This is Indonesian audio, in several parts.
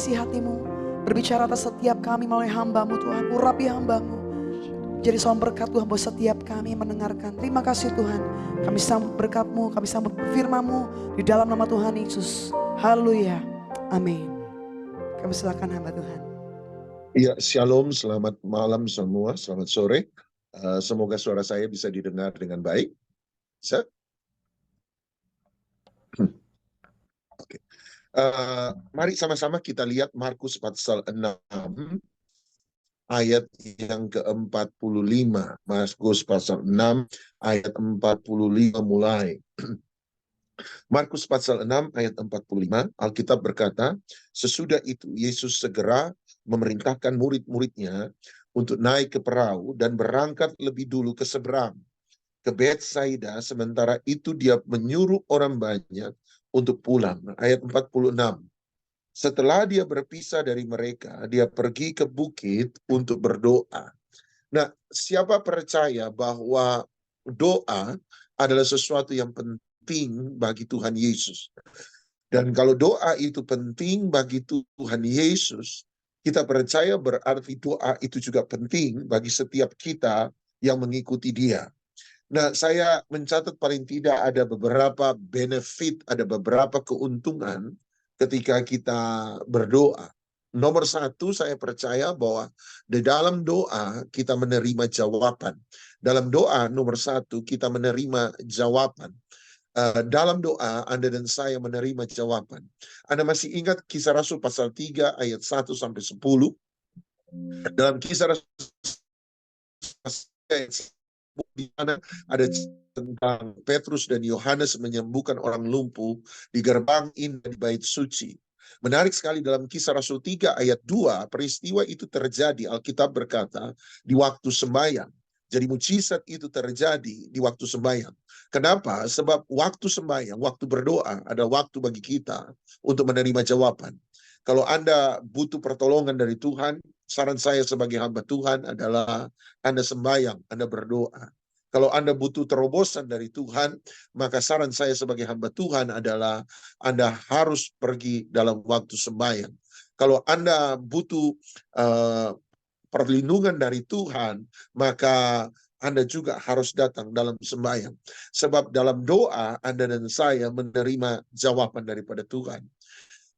isi hatimu. Berbicara atas setiap kami melalui hamba-Mu Tuhan. Urapi hamba-Mu. Jadi sumber berkat Tuhan buat setiap kami mendengarkan. Terima kasih Tuhan. Kami sambut berkat-Mu, kami sambut firman-Mu di dalam nama Tuhan Yesus. Haleluya. Amin. Kami silakan hamba Tuhan. Ya, shalom, selamat malam semua, selamat sore. Semoga suara saya bisa didengar dengan baik. Bisa? Oke. Mari sama-sama kita lihat Markus pasal 6 ayat yang ke-45. Markus pasal 6 ayat 45 mulai. Markus pasal 6 ayat 45, Alkitab berkata, sesudah itu Yesus segera memerintahkan murid-muridnya untuk naik ke perahu dan berangkat lebih dulu ke seberang, ke Betsaida, sementara itu dia menyuruh orang banyak untuk pulang. Ayat 46. Setelah dia berpisah dari mereka, dia pergi ke bukit untuk berdoa. Nah, siapa percaya bahwa doa adalah sesuatu yang penting bagi Tuhan Yesus? Dan kalau doa itu penting bagi Tuhan Yesus, kita percaya berarti doa itu juga penting bagi setiap kita yang mengikuti Dia. Nah, saya mencatat paling tidak ada beberapa benefit, ada beberapa keuntungan ketika kita berdoa. Nomor satu, saya percaya bahwa di dalam doa kita menerima jawaban. Dalam doa, nomor satu, kita menerima jawaban. Dalam doa, Anda dan saya menerima jawaban. Anda masih ingat Kisah Rasul pasal 3 ayat 1 sampai 10? Dalam Kisah Rasul ayat 10, di mana ada tentang Petrus dan Yohanes menyembuhkan orang lumpuh di gerbang indah di bait suci. Menarik sekali dalam Kisah Rasul 3 ayat 2, peristiwa itu terjadi, Alkitab berkata, di waktu sembahyang. Jadi mujizat itu terjadi di waktu sembahyang. Kenapa? Sebab waktu sembahyang, waktu berdoa, ada waktu bagi kita untuk menerima jawaban. Kalau Anda butuh pertolongan dari Tuhan, saran saya sebagai hamba Tuhan adalah Anda sembahyang, Anda berdoa. Kalau Anda butuh terobosan dari Tuhan, maka saran saya sebagai hamba Tuhan adalah Anda harus pergi dalam waktu sembahyang. Kalau Anda butuh perlindungan dari Tuhan, maka Anda juga harus datang dalam sembahyang. Sebab dalam doa, Anda dan saya menerima jawaban daripada Tuhan.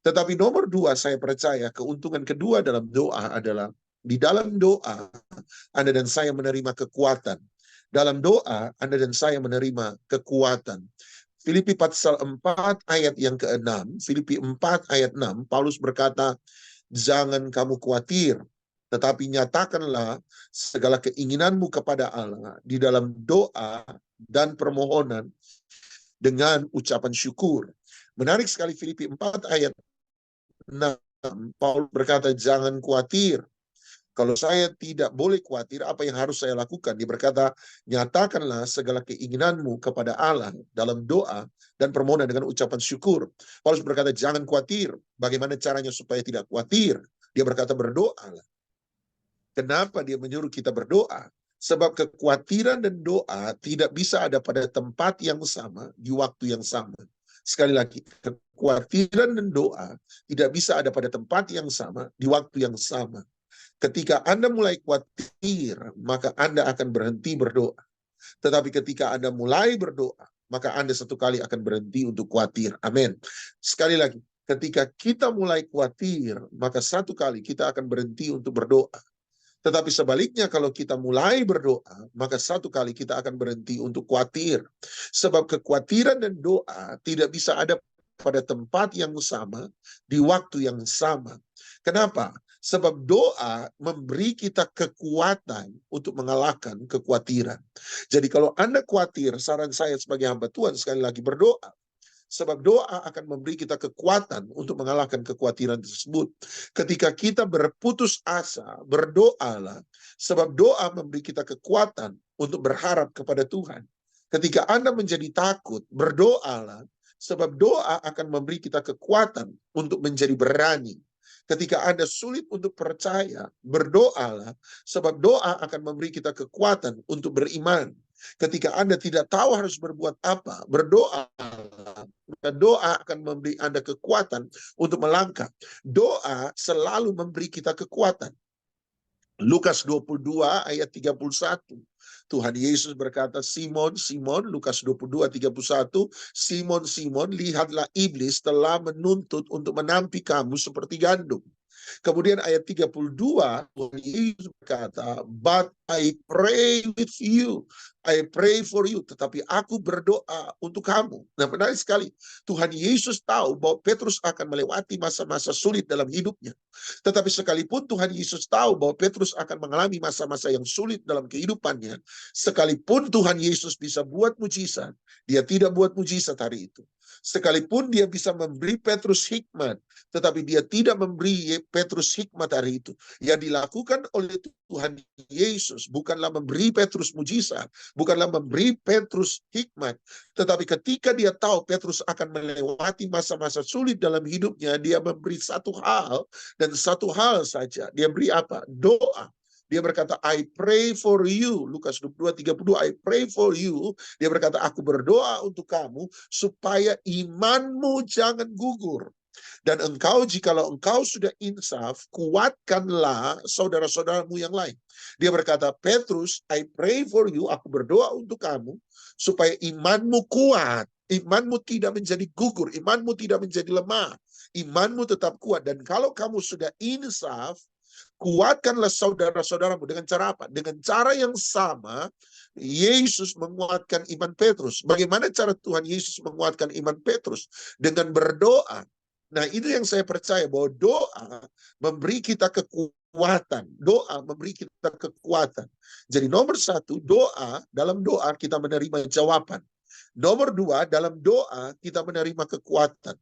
Tetapi nomor dua, saya percaya keuntungan kedua dalam doa adalah di dalam doa Anda dan saya menerima kekuatan. Dalam doa Anda dan saya menerima kekuatan. Filipi pasal 4 ayat yang ke-6, Filipi 4 ayat 6, Paulus berkata, jangan kamu khawatir, tetapi nyatakanlah segala keinginanmu kepada Allah di dalam doa dan permohonan dengan ucapan syukur. Menarik sekali Filipi 4 ayat 6, Paulus berkata jangan khawatir. Kalau saya tidak boleh khawatir, apa yang harus saya lakukan? Dia berkata, nyatakanlah segala keinginanmu kepada Allah dalam doa dan permohonan dengan ucapan syukur. Paulus berkata, jangan khawatir. Bagaimana caranya supaya tidak khawatir? Dia berkata, berdoalah. Kenapa dia menyuruh kita berdoa? Sebab kekhawatiran dan doa tidak bisa ada pada tempat yang sama, di waktu yang sama. Sekali lagi, kekhawatiran dan doa tidak bisa ada pada tempat yang sama, di waktu yang sama. Ketika Anda mulai khawatir, maka Anda akan berhenti berdoa. Tetapi ketika Anda mulai berdoa, maka Anda satu kali akan berhenti untuk khawatir. Amin. Sekali lagi, ketika kita mulai khawatir, maka satu kali kita akan berhenti untuk berdoa. Tetapi sebaliknya kalau kita mulai berdoa, maka satu kali kita akan berhenti untuk khawatir. Sebab kekhawatiran dan doa tidak bisa ada pada tempat yang sama, di waktu yang sama. Kenapa? Sebab doa memberi kita kekuatan untuk mengalahkan kekhawatiran. Jadi kalau Anda khawatir, saran saya sebagai hamba Tuhan sekali lagi berdoa. Sebab doa akan memberi kita kekuatan untuk mengalahkan kekhawatiran tersebut. Ketika kita berputus asa, berdoalah. Sebab doa memberi kita kekuatan untuk berharap kepada Tuhan. Ketika Anda menjadi takut, berdoalah. Sebab doa akan memberi kita kekuatan untuk menjadi berani. Ketika Anda sulit untuk percaya, berdoalah. Sebab doa akan memberi kita kekuatan untuk beriman. Ketika Anda tidak tahu harus berbuat apa, berdoa. Doa akan memberi Anda kekuatan untuk melangkah. Doa selalu memberi kita kekuatan. Lukas 22 ayat 31. Tuhan Yesus berkata, Simon, Simon, Lukas 22, 31, Simon, Simon, lihatlah iblis telah menuntut untuk menampi kamu seperti gandum. Kemudian ayat 32, Tuhan Yesus berkata, but I pray with you. I pray for you. Tetapi aku berdoa untuk kamu. Nah, menarik sekali. Tuhan Yesus tahu bahwa Petrus akan melewati masa-masa sulit dalam hidupnya. Tetapi sekalipun Tuhan Yesus tahu bahwa Petrus akan mengalami masa-masa yang sulit dalam kehidupannya, sekalipun Tuhan Yesus bisa buat mujizat, dia tidak buat mujizat hari itu. Sekalipun dia bisa memberi Petrus hikmat, tetapi dia tidak memberi Petrus hikmat hari itu. Yang dilakukan oleh Tuhan Yesus bukanlah memberi Petrus mujizat, bukanlah memberi Petrus hikmat, tetapi ketika dia tahu Petrus akan melewati masa-masa sulit dalam hidupnya, dia memberi satu hal dan satu hal saja. Dia beri apa? Doa. Dia berkata, I pray for you. Lukas 22:32, I pray for you. Dia berkata, aku berdoa untuk kamu supaya imanmu jangan gugur. Dan engkau, jikalau engkau sudah insaf, kuatkanlah saudara-saudaramu yang lain. Dia berkata, Petrus, I pray for you. Aku berdoa untuk kamu supaya imanmu kuat. Imanmu tidak menjadi gugur. Imanmu tidak menjadi lemah. Imanmu tetap kuat. Dan kalau kamu sudah insaf, kuatkanlah saudara-saudaramu. Dengan cara apa? Dengan cara yang sama, Yesus menguatkan iman Petrus. Bagaimana cara Tuhan Yesus menguatkan iman Petrus? Dengan berdoa. Nah, itu yang saya percaya, bahwa doa memberi kita kekuatan. Doa memberi kita kekuatan. Jadi nomor satu, doa, dalam doa kita menerima jawaban. Nomor dua, dalam doa kita menerima kekuatan.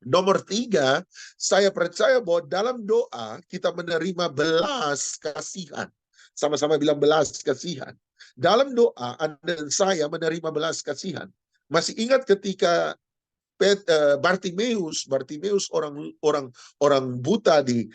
Nomor tiga, saya percaya bahwa dalam doa kita menerima belas kasihan. Sama-sama bilang belas kasihan. Dalam doa Anda dan saya menerima belas kasihan. Masih ingat ketika Bartimeus orang buta di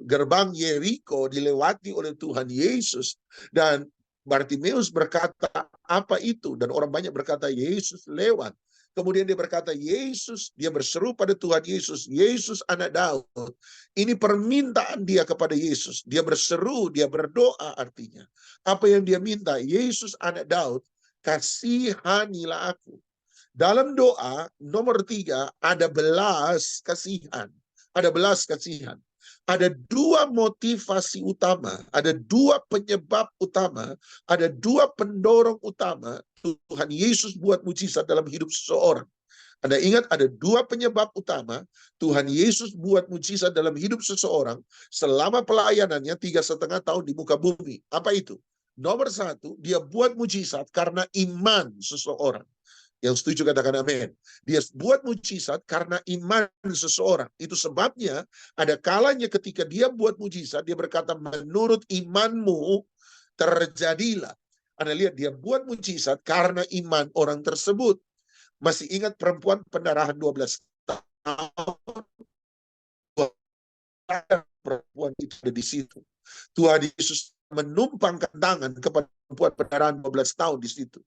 gerbang Yeriko dilewati oleh Tuhan Yesus, dan Bartimeus berkata, apa itu? Dan orang banyak berkata, Yesus lewat. Kemudian dia berkata, Yesus, dia berseru pada Tuhan Yesus, Yesus anak Daud. Ini permintaan dia kepada Yesus. Dia berseru, dia berdoa artinya. Apa yang dia minta? Yesus anak Daud, kasihanilah aku. Dalam doa, nomor tiga, ada belas kasihan. Ada belas kasihan. Ada dua motivasi utama, ada dua penyebab utama, ada dua pendorong utama Tuhan Yesus buat mujizat dalam hidup seseorang. Anda ingat ada dua penyebab utama Tuhan Yesus buat mujizat dalam hidup seseorang selama pelayanannya 3,5 tahun di muka bumi. Apa itu? Nomor satu, dia buat mujizat karena iman seseorang. Yang setuju katakan amin. Dia buat mujizat karena iman seseorang. Itu sebabnya ada kalanya ketika dia buat mujizat, dia berkata, menurut imanmu terjadilah. Anda lihat, dia buat mujizat karena iman orang tersebut. Masih ingat perempuan pendarahan 12 tahun? Perempuan itu ada di situ. Tuhan Yesus menumpangkan tangan kepada perempuan pendarahan 12 tahun di situ.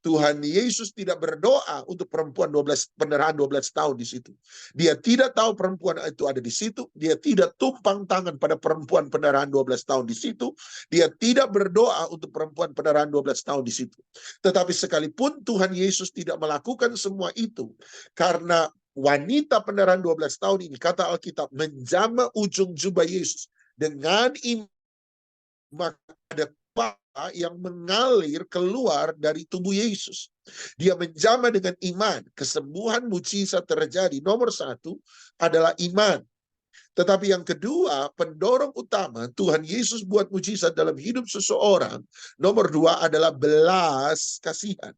Tuhan Yesus tidak berdoa untuk perempuan pendarahan 12 tahun di situ. Dia tidak tahu perempuan itu ada di situ. Dia tidak tumpang tangan pada perempuan pendarahan 12 tahun di situ. Dia tidak berdoa untuk perempuan pendarahan 12 tahun di situ. Tetapi sekalipun Tuhan Yesus tidak melakukan semua itu, karena wanita pendarahan 12 tahun ini, kata Alkitab, menjama ujung jubah Yesus dengan iman, maka ada kuah yang mengalir keluar dari tubuh Yesus. Dia menjama dengan iman. Kesembuhan mujizat terjadi. Nomor satu adalah iman. Tetapi yang kedua, pendorong utama Tuhan Yesus buat mujizat dalam hidup seseorang, nomor dua adalah belas kasihan.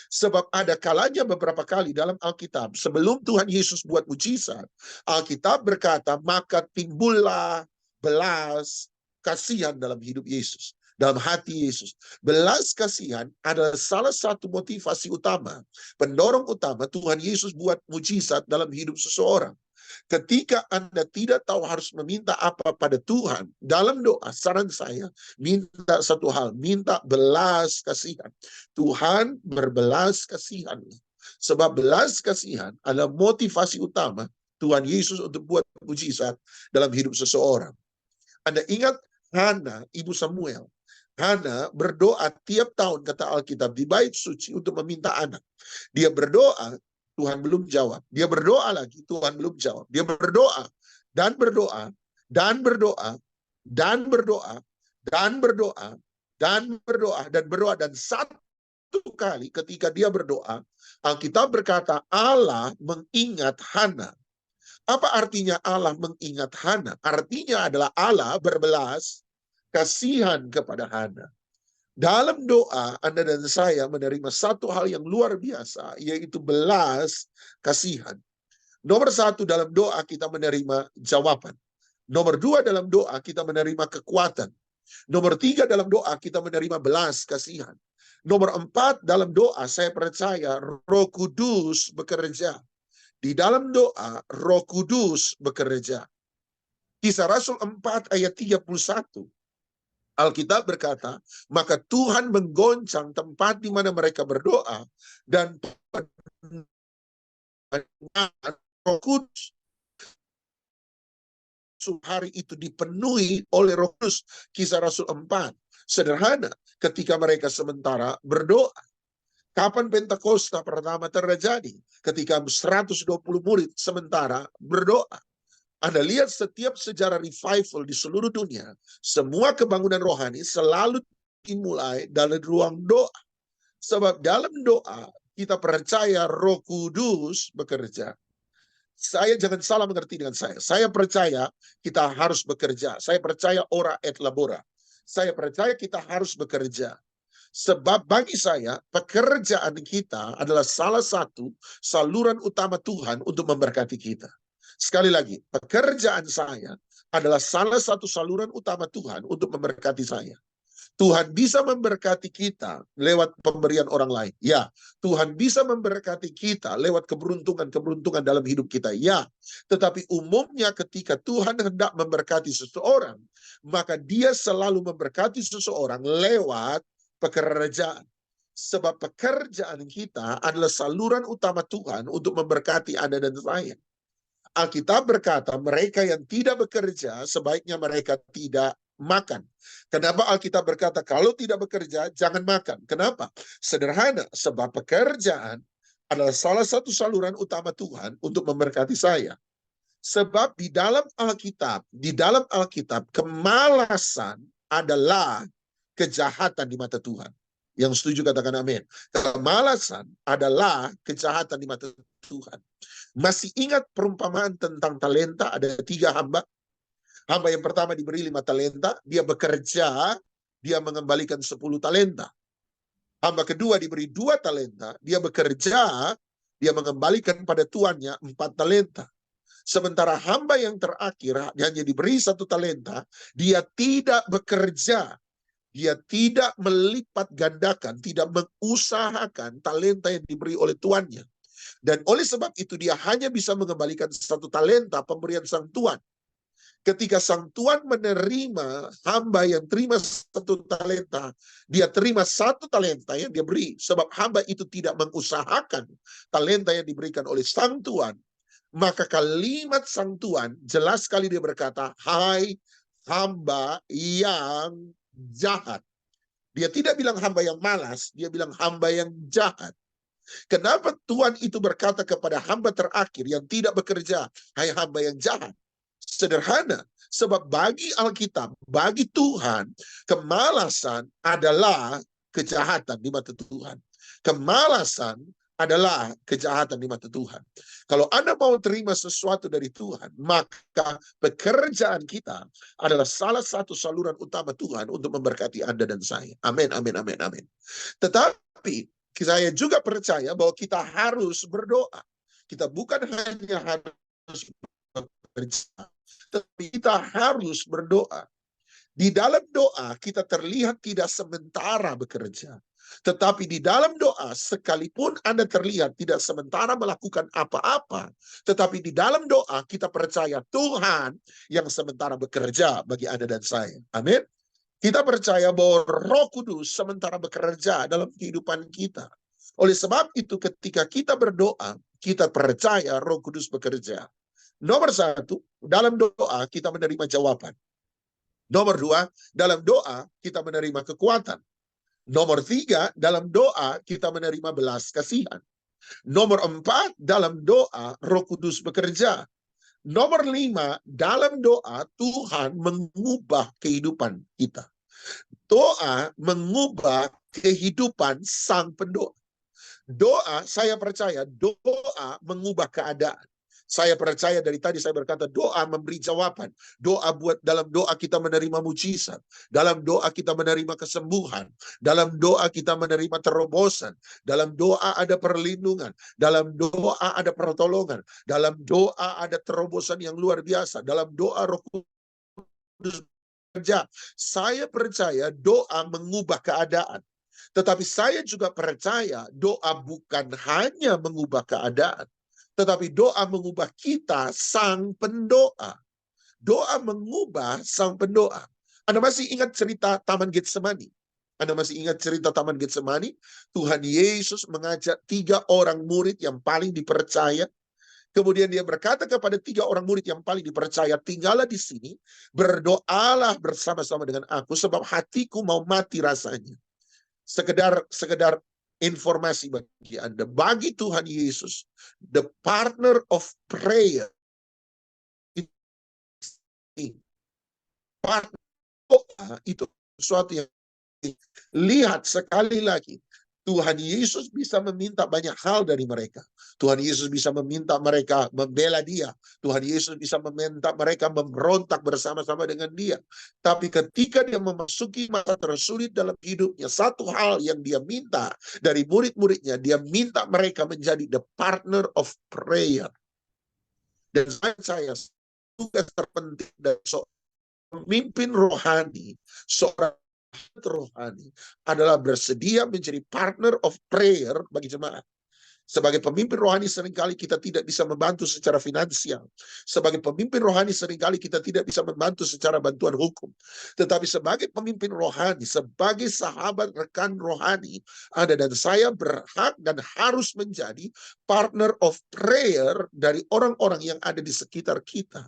Sebab ada kalanya beberapa kali dalam Alkitab, sebelum Tuhan Yesus buat mujizat, Alkitab berkata, maka timbullah belas kasihan dalam hidup Yesus, dalam hati Yesus. Belas kasihan adalah salah satu motivasi utama, pendorong utama Tuhan Yesus buat mujizat dalam hidup seseorang. Ketika Anda tidak tahu harus meminta apa pada Tuhan, dalam doa, saran saya, minta satu hal, minta belas kasihan. Tuhan berbelas kasihan. Sebab belas kasihan adalah motivasi utama Tuhan Yesus untuk buat mujizat dalam hidup seseorang. Anda ingat Hana, ibu Samuel. Hana berdoa tiap tahun, kata Alkitab, di bait suci untuk meminta anak. Dia berdoa, Tuhan belum jawab. Dia berdoa lagi, Tuhan belum jawab. Dia berdoa, dan berdoa, dan berdoa, dan berdoa, dan berdoa, dan berdoa, dan berdoa. Dan satu kali ketika dia berdoa, Alkitab berkata, Allah mengingat Hana. Apa artinya Allah mengingat Hana? Artinya adalah Allah berbelas kasihan kepada Hana. Dalam doa, Anda dan saya menerima satu hal yang luar biasa, yaitu belas kasihan. Nomor satu, dalam doa kita menerima jawaban. Nomor dua, dalam doa kita menerima kekuatan. Nomor tiga, dalam doa kita menerima belas kasihan. Nomor empat, dalam doa saya percaya Roh Kudus bekerja. Di dalam doa, Roh Kudus bekerja. Kisah Rasul 4 ayat 31. Alkitab berkata, maka Tuhan menggoncang tempat di mana mereka berdoa, dan Roh Kudus hari itu dipenuhi oleh Roh Kudus. Kisah Rasul 4. Sederhana, ketika mereka sementara berdoa. Kapan Pentakosta pertama terjadi? Ketika 120 murid sementara berdoa. Anda lihat setiap sejarah revival di seluruh dunia, semua kebangunan rohani selalu dimulai dari ruang doa. Sebab dalam doa, kita percaya Roh Kudus bekerja. Saya jangan salah mengerti dengan saya. Saya percaya kita harus bekerja. Saya percaya ora et labora. Saya percaya kita harus bekerja. Sebab bagi saya, pekerjaan kita adalah salah satu saluran utama Tuhan untuk memberkati kita. Sekali lagi, pekerjaan saya adalah salah satu saluran utama Tuhan untuk memberkati saya. Tuhan bisa memberkati kita lewat pemberian orang lain. Ya, Tuhan bisa memberkati kita lewat keberuntungan-keberuntungan dalam hidup kita. Ya, tetapi umumnya ketika Tuhan hendak memberkati seseorang, maka dia selalu memberkati seseorang lewat pekerjaan. Sebab pekerjaan kita adalah saluran utama Tuhan untuk memberkati Anda dan saya. Alkitab berkata mereka yang tidak bekerja sebaiknya mereka tidak makan. Kenapa Alkitab berkata kalau tidak bekerja jangan makan? Kenapa? Sederhana, sebab pekerjaan adalah salah satu saluran utama Tuhan untuk memberkati saya. Sebab di dalam Alkitab kemalasan adalah kejahatan di mata Tuhan. Yang setuju katakan amin. Kemalasan adalah kejahatan di mata Tuhan. Masih ingat perumpamaan tentang talenta? Ada 3 hamba. Hamba yang pertama diberi 5 talenta. Dia bekerja, dia mengembalikan 10 talenta. Hamba kedua diberi 2 talenta. Dia bekerja, dia mengembalikan pada tuannya 4 talenta. Sementara hamba yang terakhir hanya diberi 1 talenta. Dia tidak bekerja. Dia tidak melipat gandakan, tidak mengusahakan talenta yang diberi oleh tuannya. Dan oleh sebab itu dia hanya bisa mengembalikan 1 talenta pemberian sang tuan. Ketika sang tuan menerima hamba yang terima 1 talenta, dia terima 1 talenta yang dia beri. Sebab hamba itu tidak mengusahakan talenta yang diberikan oleh sang tuan. Maka kalimat sang tuan jelas sekali dia berkata, hai hamba yang jahat. Dia tidak bilang hamba yang malas, dia bilang hamba yang jahat. Kenapa Tuhan itu berkata kepada hamba terakhir yang tidak bekerja, hai hamba yang jahat? Sederhana, sebab bagi Alkitab, bagi Tuhan, kemalasan adalah kejahatan di mata Tuhan. Kemalasan adalah kejahatan di mata Tuhan. Kalau Anda mau terima sesuatu dari Tuhan, maka pekerjaan kita adalah salah satu saluran utama Tuhan untuk memberkati Anda dan saya. Amin, amin, amin, amin. Tetapi saya juga percaya bahwa kita harus berdoa. Kita bukan hanya harus bekerja, tapi kita harus berdoa. Di dalam doa kita terlihat tidak sementara bekerja. Tetapi di dalam doa, sekalipun Anda terlihat tidak sementara melakukan apa-apa, tetapi di dalam doa kita percaya Tuhan yang sementara bekerja bagi Anda dan saya. Amin. Kita percaya bahwa Roh Kudus sementara bekerja dalam kehidupan kita. Oleh sebab itu ketika kita berdoa, kita percaya Roh Kudus bekerja. Nomor satu, dalam doa kita menerima jawaban. Nomor dua, dalam doa kita menerima kekuatan. Nomor tiga, dalam doa kita menerima belas kasihan. Nomor empat, dalam doa Roh Kudus bekerja. Nomor lima, dalam doa Tuhan mengubah kehidupan kita. Doa mengubah kehidupan sang pendoa. Doa, saya percaya, doa mengubah keadaan. Saya percaya dari tadi saya berkata doa memberi jawaban. Dalam doa kita menerima mujizat. Dalam doa kita menerima kesembuhan. Dalam doa kita menerima terobosan. Dalam doa ada perlindungan. Dalam doa ada pertolongan. Dalam doa ada terobosan yang luar biasa. Dalam doa Roh Kudus bekerja. Saya percaya doa mengubah keadaan. Tetapi saya juga percaya doa bukan hanya mengubah keadaan. Tetapi doa mengubah kita, sang pendoa. Doa mengubah sang pendoa. Anda masih ingat cerita Taman Getsemani? Anda masih ingat cerita Taman Getsemani? Tuhan Yesus mengajak 3 orang murid yang paling dipercaya. Kemudian dia berkata kepada 3 orang murid yang paling dipercaya, tinggallah di sini, berdoalah bersama-sama dengan aku, sebab hatiku mau mati rasanya. Sekedar informasi bagi Anda. Bagi Tuhan Yesus, the partner of prayer, partner doa itu sesuatu yang lihat sekali lagi. Tuhan Yesus bisa meminta banyak hal dari mereka. Tuhan Yesus bisa meminta mereka membela dia. Tuhan Yesus bisa meminta mereka memberontak bersama-sama dengan dia. Tapi ketika dia memasuki masa tersulit dalam hidupnya, satu hal yang dia minta dari murid-muridnya, dia minta mereka menjadi the partner of prayer. Dan saya tugas terpenting dari seorang pemimpin rohani, seorang rohani adalah bersedia menjadi partner of prayer bagi jemaat. Sebagai pemimpin rohani seringkali kita tidak bisa membantu secara finansial. Sebagai pemimpin rohani seringkali kita tidak bisa membantu secara bantuan hukum. Tetapi sebagai pemimpin rohani, sebagai sahabat rekan rohani, Anda dan saya berhak dan harus menjadi partner of prayer dari orang-orang yang ada di sekitar kita.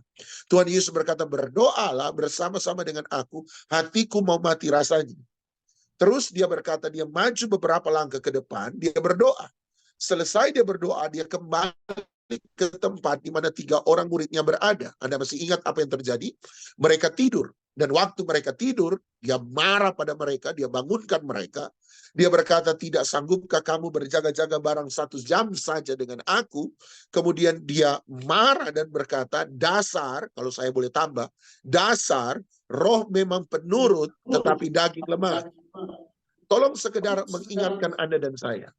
Tuhan Yesus berkata, berdoalah bersama-sama dengan aku, hatiku mau mati rasanya. Terus dia berkata, dia maju beberapa langkah ke depan, dia berdoa. Selesai dia berdoa, dia kembali ke tempat di mana 3 orang muridnya berada. Anda masih ingat apa yang terjadi? Mereka tidur. Dan waktu mereka tidur, dia marah pada mereka, dia bangunkan mereka. Dia berkata, tidak sanggupkah kamu berjaga-jaga barang 1 jam saja dengan aku? Kemudian dia marah dan berkata, dasar, kalau saya boleh tambah, dasar, roh memang penurut, tetapi daging lemah. Tolong sekedar mengingatkan Anda dan saya.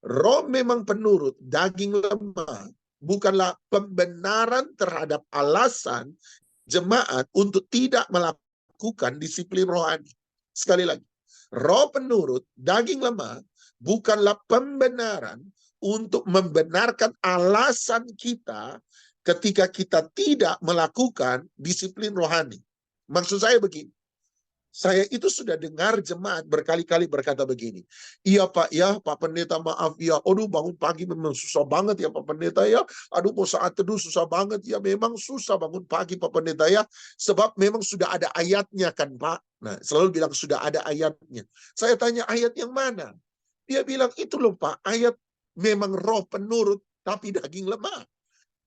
Roh memang penurut, daging lemah. Bukanlah pembenaran terhadap alasan jemaat untuk tidak melakukan disiplin rohani. Sekali lagi, roh penurut, daging lemah, bukanlah pembenaran untuk membenarkan alasan kita ketika kita tidak melakukan disiplin rohani. Maksud saya begini. Saya itu sudah dengar jemaat berkali-kali berkata begini. Iya Pak, ya Pak Pendeta maaf ya. Aduh bangun pagi memang susah banget ya Pak Pendeta ya. Aduh mau saat teduh susah banget ya. Memang susah bangun pagi Pak Pendeta ya. Sebab memang sudah ada ayatnya kan Pak. Nah selalu bilang sudah ada ayatnya. Saya tanya ayat yang mana? Dia bilang itu loh Pak. Ayat memang roh penurut tapi daging lemah.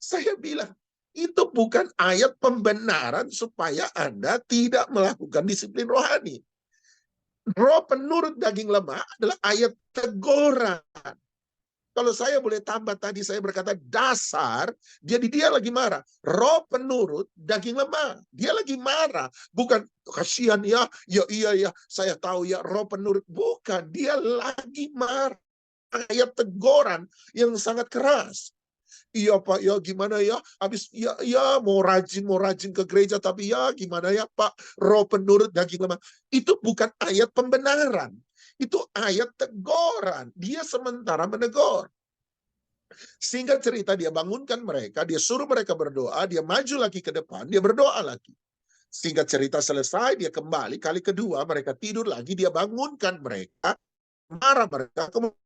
Saya bilang itu bukan ayat pembenaran supaya Anda tidak melakukan disiplin rohani. Roh penurut daging lemah adalah ayat teguran. Kalau saya boleh tambah tadi saya berkata dasar, jadi dia lagi marah. Roh penurut daging lemah. Dia lagi marah. Bukan kasihan ya, iya saya tahu ya roh penurut. Bukan, dia lagi marah. Ayat teguran yang sangat keras. Iya Pak, ya gimana ya? Habis ya mau rajin ke gereja tapi ya gimana ya Pak? Roh penurut daging lemah. Itu bukan ayat pembenaran. Itu ayat teguran. Dia sementara menegur. Singkat cerita, dia bangunkan mereka, dia suruh mereka berdoa, dia maju lagi ke depan, dia berdoa lagi. Singkat cerita selesai, dia kembali, kali kedua mereka tidur lagi, dia bangunkan mereka, marah mereka, kemudian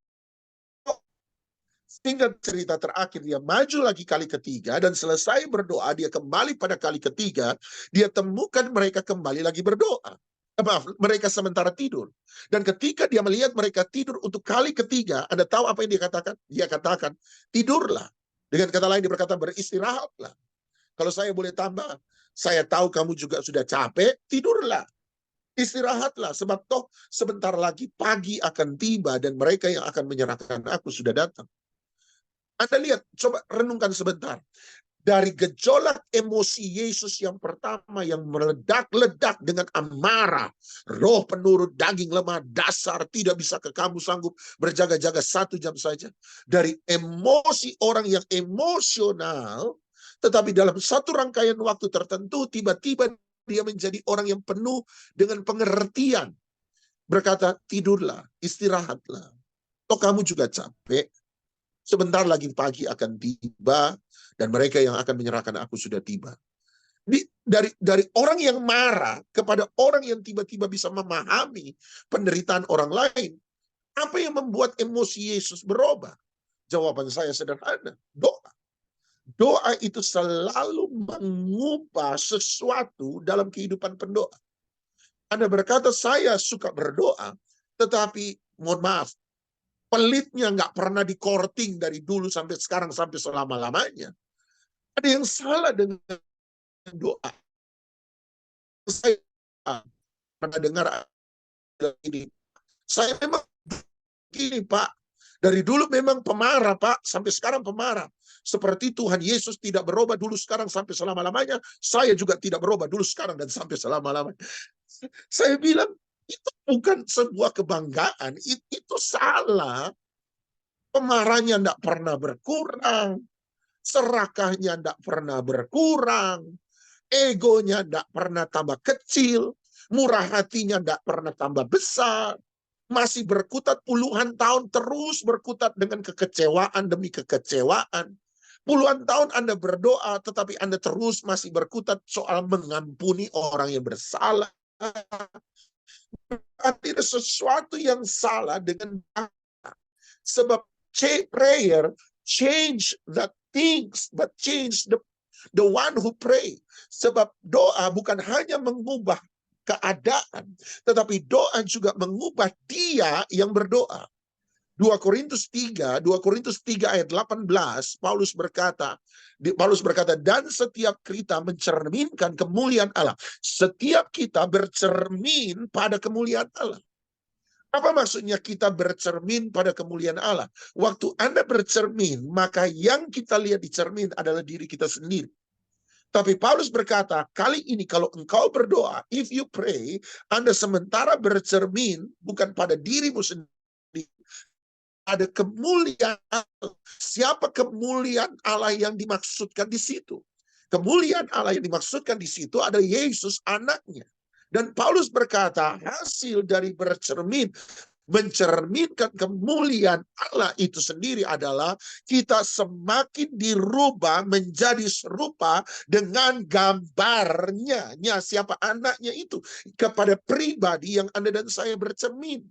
singkat cerita terakhir, dia maju lagi kali ketiga, dan selesai berdoa, dia kembali pada kali ketiga, dia temukan mereka kembali lagi berdoa. Maaf, mereka sementara tidur. Dan ketika dia melihat mereka tidur untuk kali ketiga, Anda tahu apa yang dia katakan? Dia katakan, tidurlah. Dengan kata lain, dia berkata, beristirahatlah. Kalau saya boleh tambah, saya tahu kamu juga sudah capek, tidurlah. Istirahatlah, sebab toh sebentar lagi pagi akan tiba dan mereka yang akan menyerahkan aku sudah datang. Anda lihat, coba renungkan sebentar. Dari gejolak emosi Yesus yang pertama yang meledak-ledak dengan amarah, roh penurut daging lemah dasar tidak bisa ke kamu sanggup berjaga-jaga 1 jam saja. Dari emosi orang yang emosional, tetapi dalam satu rangkaian waktu tertentu tiba-tiba dia menjadi orang yang penuh dengan pengertian. Berkata, tidurlah, istirahatlah. Toh kamu juga capek. Sebentar lagi pagi akan tiba dan mereka yang akan menyerahkan aku sudah tiba. Dari orang yang marah kepada orang yang tiba-tiba bisa memahami penderitaan orang lain. Apa yang membuat emosi Yesus berubah? Jawaban saya sederhana, doa. Doa itu selalu mengubah sesuatu dalam kehidupan pendoa. Anda berkata, saya suka berdoa, tetapi mohon maaf, pelitnya nggak pernah di-courting dari dulu sampai sekarang sampai selama-lamanya. Ada yang salah dengan doa. Saya pernah dengar ini. Saya memang gini Pak. Dari dulu memang pemarah Pak. Sampai sekarang pemarah. Seperti Tuhan Yesus tidak berubah dulu sekarang sampai selama-lamanya. Saya juga tidak berubah dulu sekarang dan sampai selama-lamanya. Saya bilang itu bukan sebuah kebanggaan. Itu salah. Pemarahnya tidak pernah berkurang. Serakahnya tidak pernah berkurang. Egonya tidak pernah tambah kecil. Murah hatinya tidak pernah tambah besar. Masih berkutat puluhan tahun terus berkutat dengan kekecewaan demi kekecewaan. Puluhan tahun Anda berdoa tetapi Anda terus masih berkutat soal mengampuni orang yang bersalah. Ada sesuatu yang salah dengan sebab prayer change the things but change the one who pray. Sebab doa bukan hanya mengubah keadaan, tetapi doa juga mengubah dia yang berdoa. 2 Korintus 3 ayat 18, Paulus berkata, dan setiap kita mencerminkan kemuliaan Allah. Setiap kita bercermin pada kemuliaan Allah. Apa maksudnya kita bercermin pada kemuliaan Allah? Waktu Anda bercermin, maka yang kita lihat di cermin adalah diri kita sendiri. Tapi Paulus berkata, kali ini kalau engkau berdoa, if you pray, Anda sementara bercermin bukan pada dirimu sendiri, ada kemuliaan. Siapa kemuliaan Allah yang dimaksudkan di situ? Kemuliaan Allah yang dimaksudkan di situ adalah Yesus anaknya. Dan Paulus berkata, hasil dari bercermin, mencerminkan kemuliaan Allah itu sendiri adalah kita semakin dirubah menjadi serupa dengan gambarnya. Siapa anaknya itu? Kepada pribadi yang Anda dan saya bercermin.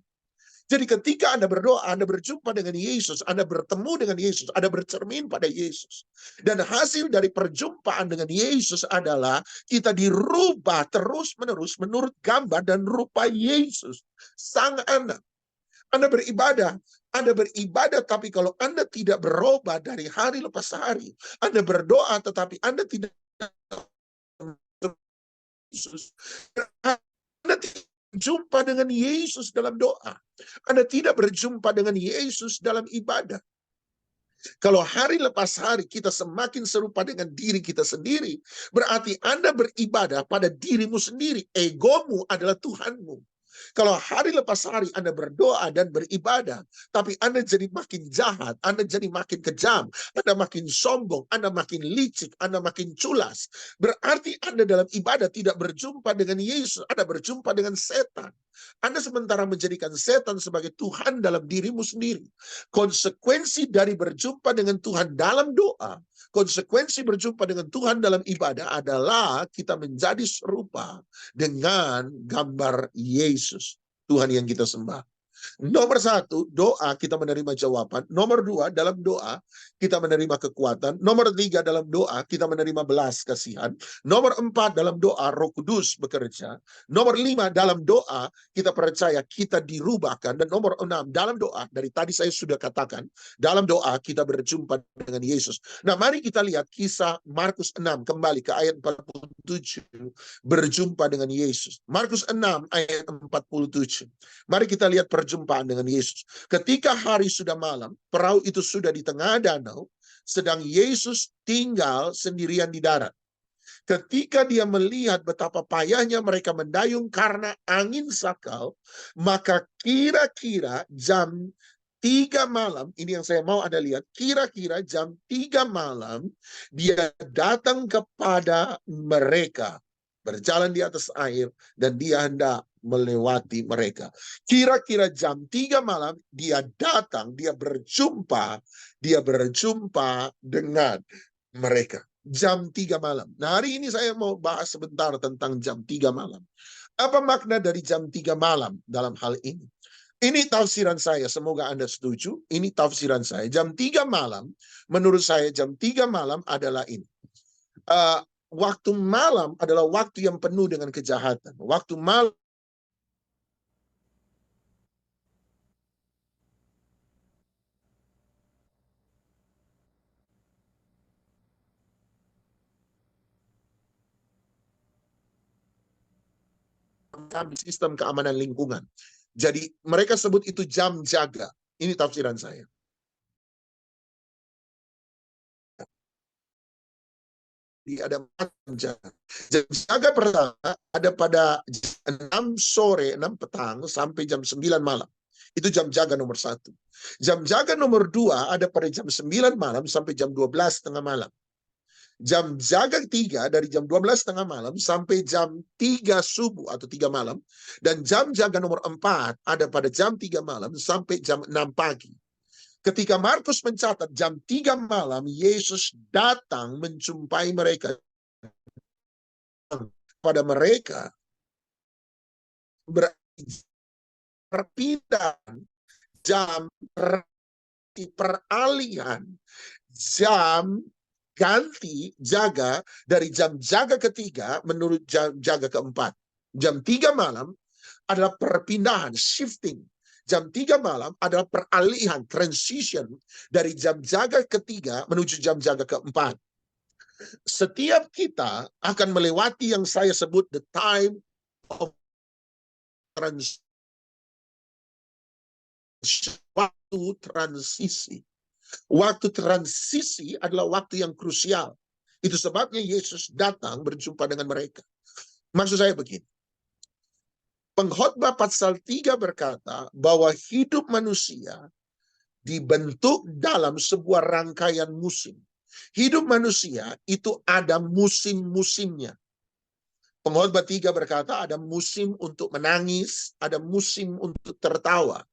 Jadi ketika Anda berdoa, Anda berjumpa dengan Yesus, Anda bertemu dengan Yesus, Anda bercermin pada Yesus. Dan hasil dari perjumpaan dengan Yesus adalah kita dirubah terus-menerus menurut gambar dan rupa Yesus, Sang Anak. Anda beribadah, tapi kalau Anda tidak berubah dari hari lepas hari, Anda berdoa, tetapi Anda tidak Yesus, Anda tidak berjumpa dengan Yesus dalam doa. Anda tidak berjumpa dengan Yesus dalam ibadah. Kalau hari lepas hari kita semakin serupa dengan diri kita sendiri, berarti Anda beribadah pada dirimu sendiri. Egomu adalah Tuhanmu. Kalau hari lepas hari Anda berdoa dan beribadah, tapi Anda jadi makin jahat, Anda jadi makin kejam, Anda makin sombong, Anda makin licik, Anda makin culas. Berarti Anda dalam ibadah tidak berjumpa dengan Yesus, Anda berjumpa dengan setan. Anda sementara menjadikan setan sebagai Tuhan dalam dirimu sendiri. Konsekuensi dari berjumpa dengan Tuhan dalam doa, konsekuensi berjumpa dengan Tuhan dalam ibadah adalah kita menjadi serupa dengan gambar Yesus, Tuhan yang kita sembah. Nomor satu, doa kita menerima jawaban. Nomor dua, dalam doa kita menerima kekuatan. Nomor tiga, dalam doa kita menerima belas kasihan. Nomor empat, dalam doa Roh Kudus bekerja. Nomor lima, dalam doa kita percaya kita dirubahkan. Dan nomor enam, dalam doa, dari tadi saya sudah katakan, dalam doa kita berjumpa dengan Yesus. Nah, mari kita lihat kisah Markus 6, kembali ke ayat 47, berjumpa dengan Yesus. Markus 6 ayat 47. Mari kita lihat perjumpaan dengan Yesus. Ketika hari sudah malam, perahu itu sudah di tengah danau, sedang Yesus tinggal sendirian di darat. Ketika dia melihat betapa payahnya mereka mendayung karena angin sakal, maka kira-kira jam 3 malam, ini yang saya mau Anda lihat, kira-kira jam 3 malam, dia datang kepada mereka, berjalan di atas air, dan dia hendak melewati mereka. Kira-kira jam 3 malam, dia datang, dia berjumpa dengan mereka. Jam 3 malam. Nah, hari ini saya mau bahas sebentar tentang jam 3 malam. Apa makna dari jam 3 malam dalam hal ini? Ini tafsiran saya, semoga Anda setuju. Ini tafsiran saya. Jam 3 malam, menurut saya jam 3 malam adalah ini. Waktu malam adalah waktu yang penuh dengan kejahatan. Waktu malam sistem keamanan lingkungan. Jadi mereka sebut itu jam jaga. Ini tafsiran saya. Jadi ada jam jaga. Jam jaga pertama ada pada 6 sore, 6 petang sampai jam 9 malam. Itu jam jaga nomor 1. Jam jaga nomor 2 ada pada jam 9 malam sampai jam 12 tengah malam. Jam jaga 3 dari jam 12 tengah malam sampai jam 3 subuh atau 3 malam. Dan jam jaga nomor 4 ada pada jam 3 malam sampai jam 6 pagi. Ketika Markus mencatat jam 3 malam, Yesus datang menjumpai mereka. Pada mereka perpindahan jam, peralihan jam, ganti jaga dari jam jaga ketiga menurut jam jaga keempat. Jam 3 malam adalah perpindahan, shifting. Jam 3 malam adalah peralihan, transition dari jam jaga ketiga menuju jam jaga keempat. Setiap kita akan melewati yang saya sebut the time of transition. Waktu transisi. Waktu transisi adalah waktu yang krusial. Itu sebabnya Yesus datang berjumpa dengan mereka. Maksud saya begini. Pengkhotbah pasal 3 berkata bahwa hidup manusia dibentuk dalam sebuah rangkaian musim. Hidup manusia itu ada musim-musimnya. Pengkhotbah 3 berkata ada musim untuk menangis, ada musim untuk tertawa.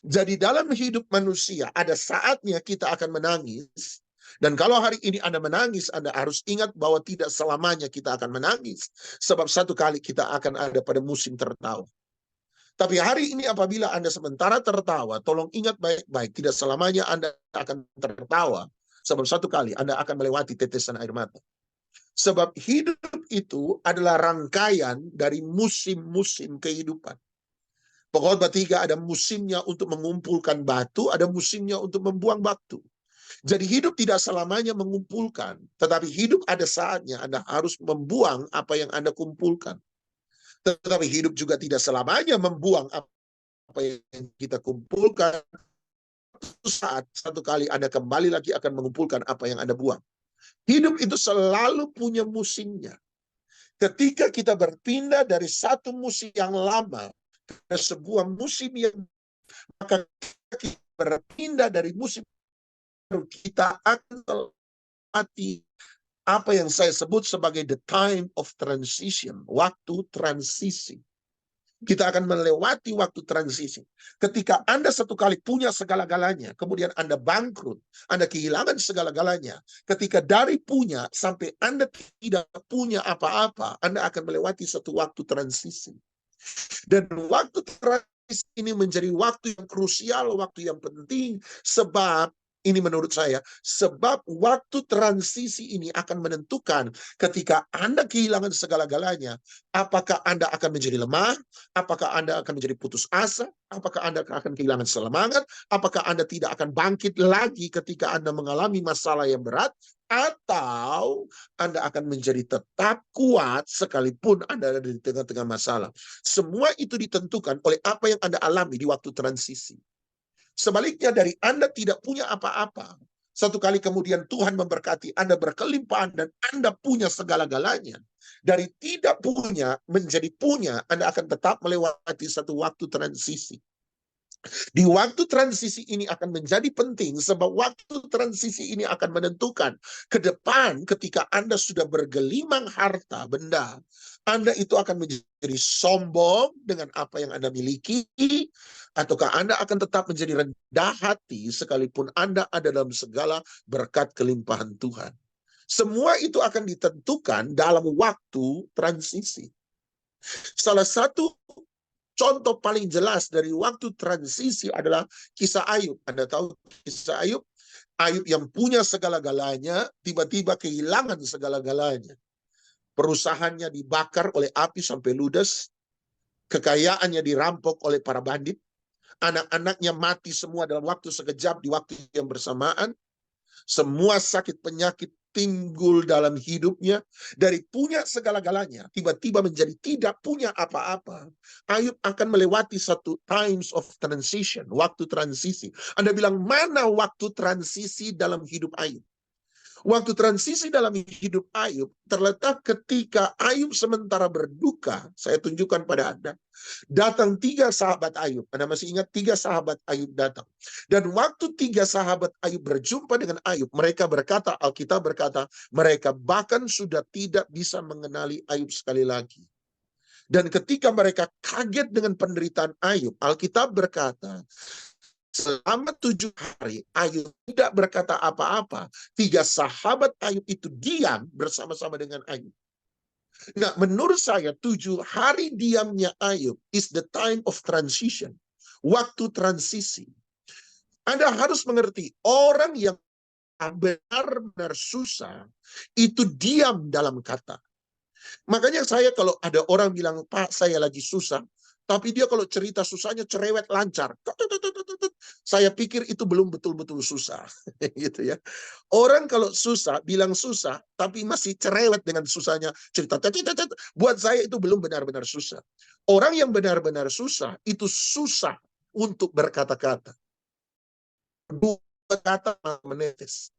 Jadi dalam hidup manusia ada saatnya kita akan menangis. Dan kalau hari ini Anda menangis, Anda harus ingat bahwa tidak selamanya kita akan menangis. Sebab satu kali kita akan ada pada musim tertawa. Tapi hari ini apabila Anda sementara tertawa, tolong ingat baik-baik, tidak selamanya Anda akan tertawa. Sebab satu kali Anda akan melewati tetesan air mata. Sebab hidup itu adalah rangkaian dari musim-musim kehidupan. Pengkhotbah 3 ada musimnya untuk mengumpulkan batu, ada musimnya untuk membuang batu. Jadi hidup tidak selamanya mengumpulkan, tetapi hidup ada saatnya Anda harus membuang apa yang Anda kumpulkan. Tetapi hidup juga tidak selamanya membuang apa yang kita kumpulkan. Satu kali Anda kembali lagi akan mengumpulkan apa yang Anda buang. Hidup itu selalu punya musimnya. Ketika kita berpindah dari satu musim yang lama ke sebuah musim yang, maka kita berpindah dari musim baru, kita akan melewati apa yang saya sebut sebagai the time of transition, waktu transisi. Kita akan melewati waktu transisi. Ketika Anda satu kali punya segala-galanya, kemudian Anda bangkrut, Anda kehilangan segala-galanya. Ketika dari punya sampai Anda tidak punya apa-apa, Anda akan melewati satu waktu transisi. Dan waktu transisi ini menjadi waktu yang krusial, waktu yang penting, sebab ini menurut saya, sebab waktu transisi ini akan menentukan ketika Anda kehilangan segala-galanya, apakah Anda akan menjadi lemah, apakah Anda akan menjadi putus asa, apakah Anda akan kehilangan semangat, apakah Anda tidak akan bangkit lagi ketika Anda mengalami masalah yang berat, atau Anda akan menjadi tetap kuat sekalipun Anda ada di tengah-tengah masalah. Semua itu ditentukan oleh apa yang Anda alami di waktu transisi. Sebaliknya dari Anda tidak punya apa-apa, satu kali kemudian Tuhan memberkati Anda berkelimpahan dan Anda punya segala-galanya. Dari tidak punya menjadi punya, Anda akan tetap melewati satu waktu transisi. Di waktu transisi ini akan menjadi penting sebab waktu transisi ini akan menentukan ke depan ketika Anda sudah bergelimang harta benda, Anda itu akan menjadi sombong dengan apa yang Anda miliki, ataukah Anda akan tetap menjadi rendah hati sekalipun Anda ada dalam segala berkat kelimpahan Tuhan. Semua itu akan ditentukan dalam waktu transisi. Salah satu contoh paling jelas dari waktu transisi adalah kisah Ayub. Anda tahu kisah Ayub? Ayub yang punya segala-galanya, tiba-tiba kehilangan segala-galanya. Perusahaannya dibakar oleh api sampai ludes. Kekayaannya dirampok oleh para bandit. Anak-anaknya mati semua dalam waktu sekejap di waktu yang bersamaan. Semua sakit penyakit timbul dalam hidupnya. Dari punya segala-galanya, tiba-tiba menjadi tidak punya apa-apa. Ayub akan melewati satu times of transition, waktu transisi. Anda bilang, mana waktu transisi dalam hidup Ayub? Waktu transisi dalam hidup Ayub terletak ketika Ayub sementara berduka. Saya tunjukkan pada Anda. Datang 3 sahabat Ayub. Anda masih ingat 3 sahabat Ayub datang. Dan waktu 3 sahabat Ayub berjumpa dengan Ayub, mereka berkata, Alkitab berkata, mereka bahkan sudah tidak bisa mengenali Ayub sekali lagi. Dan ketika mereka kaget dengan penderitaan Ayub, Alkitab berkata, selama 7 hari Ayub tidak berkata apa-apa. 3 sahabat Ayub itu diam bersama-sama dengan Ayub. Nah, menurut saya 7 hari diamnya Ayub is the time of transition. Waktu transisi. Anda harus mengerti, orang yang benar-benar susah itu diam dalam kata. Makanya saya kalau ada orang bilang, Pak saya lagi susah, tapi dia kalau cerita susahnya cerewet lancar. Saya pikir itu belum betul-betul susah. Gitu ya. Orang kalau susah, bilang susah, tapi masih cerewet dengan susahnya. Cerita, buat saya itu belum benar-benar susah. Orang yang benar-benar susah, itu susah untuk berkata-kata. Dua kata menetes.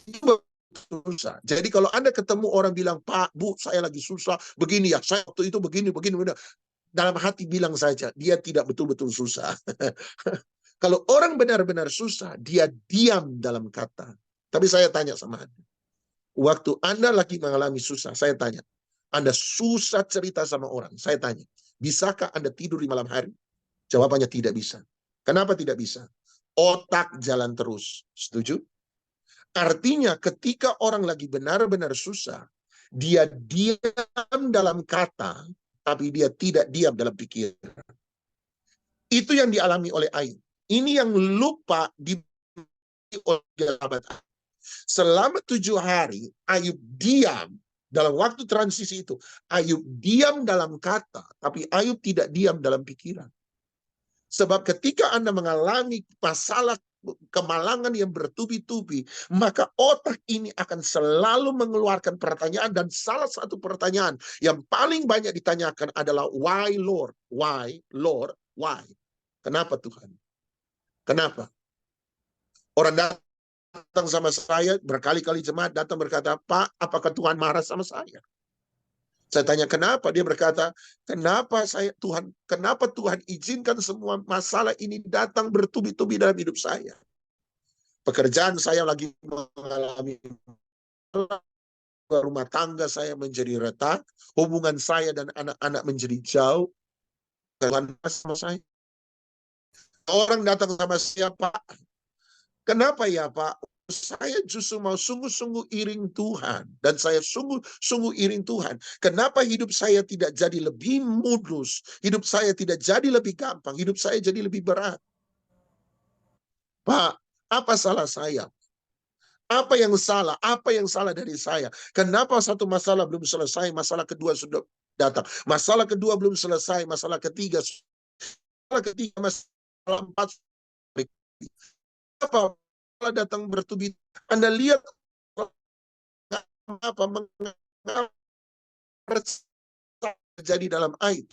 Itu susah. Jadi kalau Anda ketemu orang bilang, Pak, Bu, saya lagi susah, begini ya, saya waktu itu begini. Dalam hati bilang saja, dia tidak betul-betul susah. Kalau orang benar-benar susah, dia diam dalam kata. Tapi saya tanya sama Anda, waktu Anda lagi mengalami susah, saya tanya, Anda susah cerita sama orang, saya tanya, bisakah Anda tidur di malam hari? Jawabannya tidak bisa. Kenapa tidak bisa? Otak jalan terus. Setuju? Artinya ketika orang lagi benar-benar susah, dia diam dalam kata, tapi dia tidak diam dalam pikiran. Itu yang dialami oleh Ayub. Ini yang lupa oleh sahabat. Selama 7 hari, Ayub diam dalam waktu transisi itu. Ayub diam dalam kata, tapi Ayub tidak diam dalam pikiran. Sebab ketika Anda mengalami masalah kemalangan yang bertubi-tubi, maka otak ini akan selalu mengeluarkan pertanyaan, dan salah satu pertanyaan yang paling banyak ditanyakan adalah why Lord? Why Lord? Why? Kenapa Tuhan? Kenapa? Orang datang sama saya, berkali-kali jemaat datang berkata, Pak, apakah Tuhan marah sama saya? Saya tanya kenapa, dia berkata, kenapa Tuhan izinkan semua masalah ini datang bertubi-tubi dalam hidup saya? Pekerjaan saya lagi mengalami masalah, rumah tangga saya menjadi retak, hubungan saya dan anak-anak menjadi jauh. Tuhan sama saya. Orang datang sama siapa? Kenapa ya Pak? Saya justru mau sungguh-sungguh iring Tuhan. Dan saya sungguh-sungguh iring Tuhan. Kenapa hidup saya tidak jadi lebih mulus? Hidup saya tidak jadi lebih gampang. Hidup saya jadi lebih berat. Pak, apa salah saya? Apa yang salah? Apa yang salah dari saya? Kenapa satu masalah belum selesai, masalah kedua sudah datang. Masalah kedua belum selesai, masalah ketiga, masalah empat. Apa datang bertubi? Anda lihat apa mengapa terjadi dalam Ayub.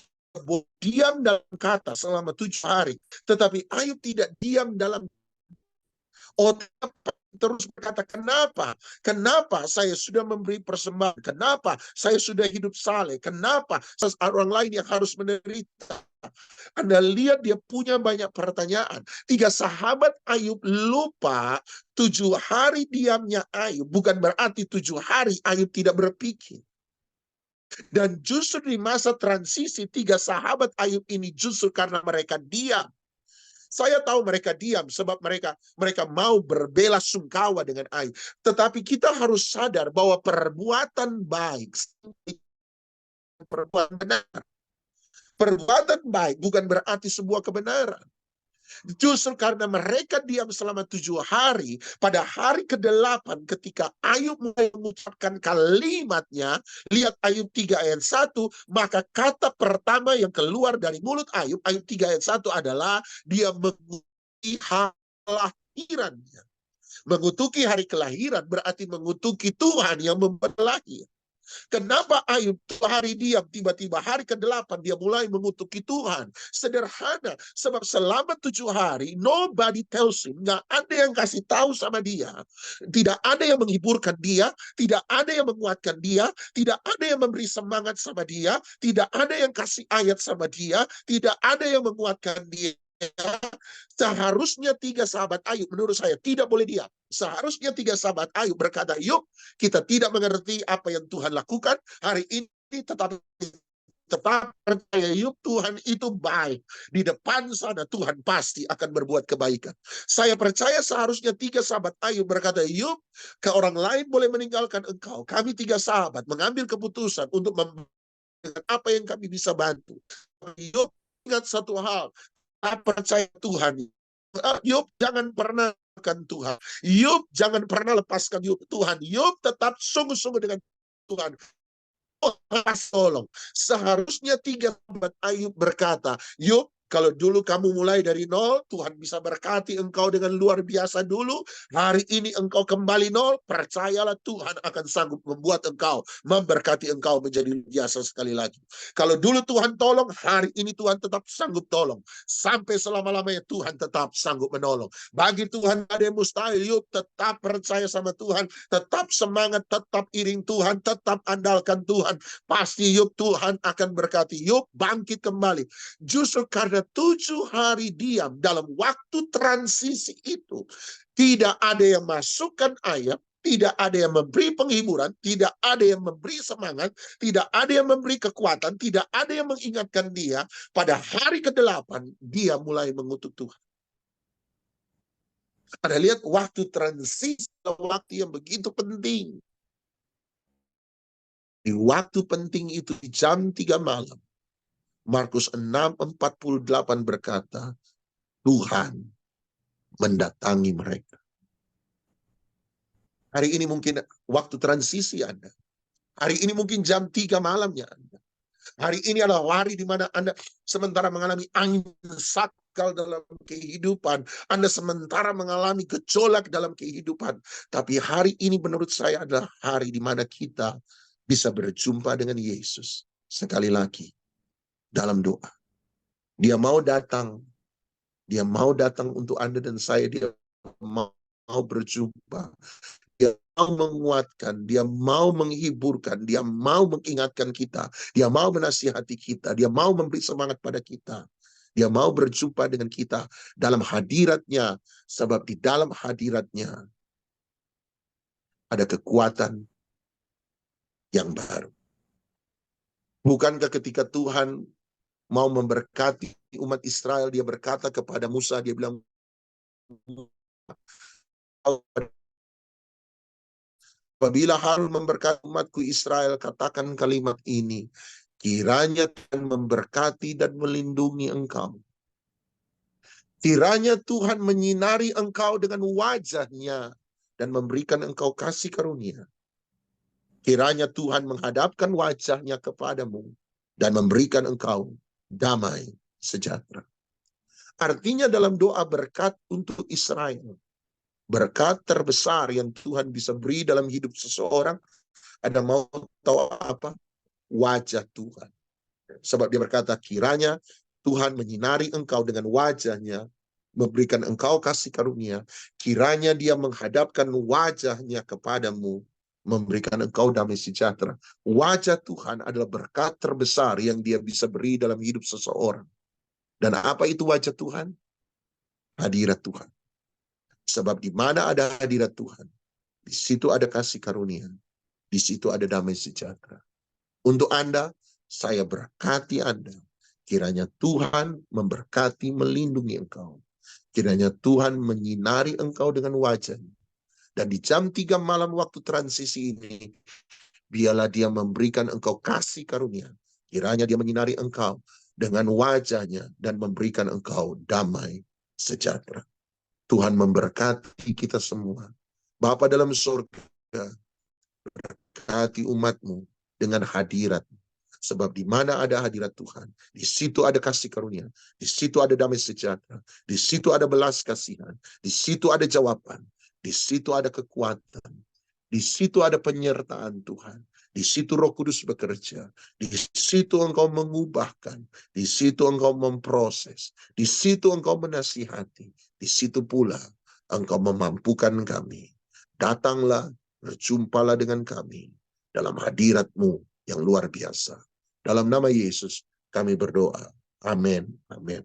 Diam dalam kata selama 7 hari. Tetapi Ayub tidak diam dalam terus berkata, kenapa? Kenapa saya sudah memberi persembahan? Kenapa saya sudah hidup saleh? Kenapa orang lain yang harus menderita? Anda lihat dia punya banyak pertanyaan. 3 sahabat Ayub lupa 7 hari diamnya Ayub. Bukan berarti 7 hari Ayub tidak berpikir. Dan justru di masa transisi 3 sahabat Ayub ini justru karena mereka diam. Saya tahu mereka diam sebab mereka mau berbela sungkawa dengan Ayub. Tetapi kita harus sadar bahwa perbuatan baik, perbuatan benar. Perbuatan baik bukan berarti sebuah kebenaran. Justru karena mereka diam selama 7 hari, pada hari ke-8 ketika Ayub mulai mengucapkan kalimatnya, lihat Ayub 3 ayat 1, maka kata pertama yang keluar dari mulut Ayub 3 ayat 1 adalah dia mengutuki kelahirannya. Mengutuki hari kelahiran berarti mengutuki Tuhan yang membuat lahir. Kenapa Ayub hari diam, tiba-tiba hari ke-8 dia mulai mengutuki Tuhan? Sederhana, sebab selama 7 hari, nobody tells him, nggak ada yang kasih tahu sama dia. Tidak ada yang menghiburkan dia, tidak ada yang menguatkan dia, tidak ada yang memberi semangat sama dia, tidak ada yang kasih ayat sama dia, tidak ada yang menguatkan dia. Seharusnya 3 sahabat Ayub, menurut saya, tidak boleh diam. Seharusnya 3 sahabat Ayub berkata, yuk kita tidak mengerti apa yang Tuhan lakukan hari ini, tetapi tetap percaya yuk Tuhan itu baik. Di depan sana Tuhan pasti akan berbuat kebaikan. Saya percaya seharusnya 3 sahabat Ayub berkata, yuk ke orang lain boleh meninggalkan engkau. Kami 3 sahabat mengambil keputusan untuk dengan apa yang kami bisa bantu. Yuk ingat satu hal, percaya Tuhan. Yub jangan pernah Tuhan. Yub jangan pernah lepaskan Yub Tuhan. Yub tetap sungguh-sungguh dengan Tuhan. Oh, tolong. Seharusnya 3 sahabat Ayub berkata, Yub, kalau dulu kamu mulai dari 0, Tuhan bisa berkati engkau dengan luar biasa dulu. Hari ini engkau kembali 0, percayalah Tuhan akan sanggup membuat engkau, memberkati engkau menjadi biasa sekali lagi. Kalau dulu Tuhan tolong, hari ini Tuhan tetap sanggup tolong. Sampai selama-lamanya Tuhan tetap sanggup menolong. Bagi Tuhan ada yang mustahil, yuk tetap percaya sama Tuhan, tetap semangat, tetap iring Tuhan, tetap andalkan Tuhan. Pasti yuk Tuhan akan berkati. Yuk bangkit kembali. Justru karena 7 hari diam dalam waktu transisi itu, tidak ada yang masukkan ayat, tidak ada yang memberi penghiburan, tidak ada yang memberi semangat, tidak ada yang memberi kekuatan, tidak ada yang mengingatkan dia. Pada hari ke-8, dia mulai mengutuk Tuhan. Anda lihat waktu transisi, waktu yang begitu penting. Di waktu penting itu, di jam 3 malam, Markus 6:48 berkata, Tuhan mendatangi mereka. Hari ini mungkin waktu transisi Anda. Hari ini mungkin jam 3 malamnya Anda. Hari ini adalah hari di mana Anda sementara mengalami angin sakal dalam kehidupan. Anda sementara mengalami gejolak dalam kehidupan. Tapi hari ini menurut saya adalah hari di mana kita bisa berjumpa dengan Yesus. Sekali lagi, dalam doa. Dia mau datang. Dia mau datang untuk Anda dan saya. Dia mau berjumpa. Dia menguatkan, dia mau menghiburkan, dia mau mengingatkan kita, dia mau menasihati kita, dia mau memberi semangat pada kita. Dia mau berjumpa dengan kita dalam hadiratnya, sebab di dalam hadiratnya ada kekuatan yang baru. Bukankah ketika Tuhan mau memberkati umat Israel, dia berkata kepada Musa, dia bilang, apabila Harun memberkati umatku Israel, katakan kalimat ini, kiranya Tuhan memberkati dan melindungi engkau. Kiranya Tuhan menyinari engkau dengan wajahnya dan memberikan engkau kasih karunia. Kiranya Tuhan menghadapkan wajahnya kepadamu dan memberikan engkau damai sejahtera. Artinya dalam doa berkat untuk Israel, berkat terbesar yang Tuhan bisa beri dalam hidup seseorang, ada mau tahu apa? Wajah Tuhan. Sebab dia berkata, kiranya Tuhan menyinari engkau dengan wajahnya, memberikan engkau kasih karunia. Kiranya dia menghadapkan wajahnya kepadamu, memberikan engkau damai sejahtera. Wajah Tuhan adalah berkat terbesar yang dia bisa beri dalam hidup seseorang. Dan apa itu wajah Tuhan? Hadirat Tuhan. Sebab di mana ada hadirat Tuhan, di situ ada kasih karunia, di situ ada damai sejahtera. Untuk Anda, saya berkati Anda. Kiranya Tuhan memberkati, melindungi engkau. Kiranya Tuhan menyinari engkau dengan wajahnya. Dan di jam 3 malam waktu transisi ini, biarlah dia memberikan engkau kasih karunia. Kiranya dia menyinari engkau dengan wajahnya dan memberikan engkau damai sejahtera. Tuhan memberkati kita semua. Bapa dalam surga, berkati umatmu dengan hadirat. Sebab di mana ada hadirat Tuhan, di situ ada kasih karunia, di situ ada damai sejahtera, di situ ada belas kasihan, di situ ada jawaban, di situ ada kekuatan, di situ ada penyertaan Tuhan, di situ Roh Kudus bekerja, di situ engkau mengubahkan, di situ engkau memproses, di situ engkau menasihati, di situ pula engkau memampukan kami. Datanglah, berjumpalah dengan kami dalam hadirat-Mu yang luar biasa. Dalam nama Yesus kami berdoa. Amin. Amin.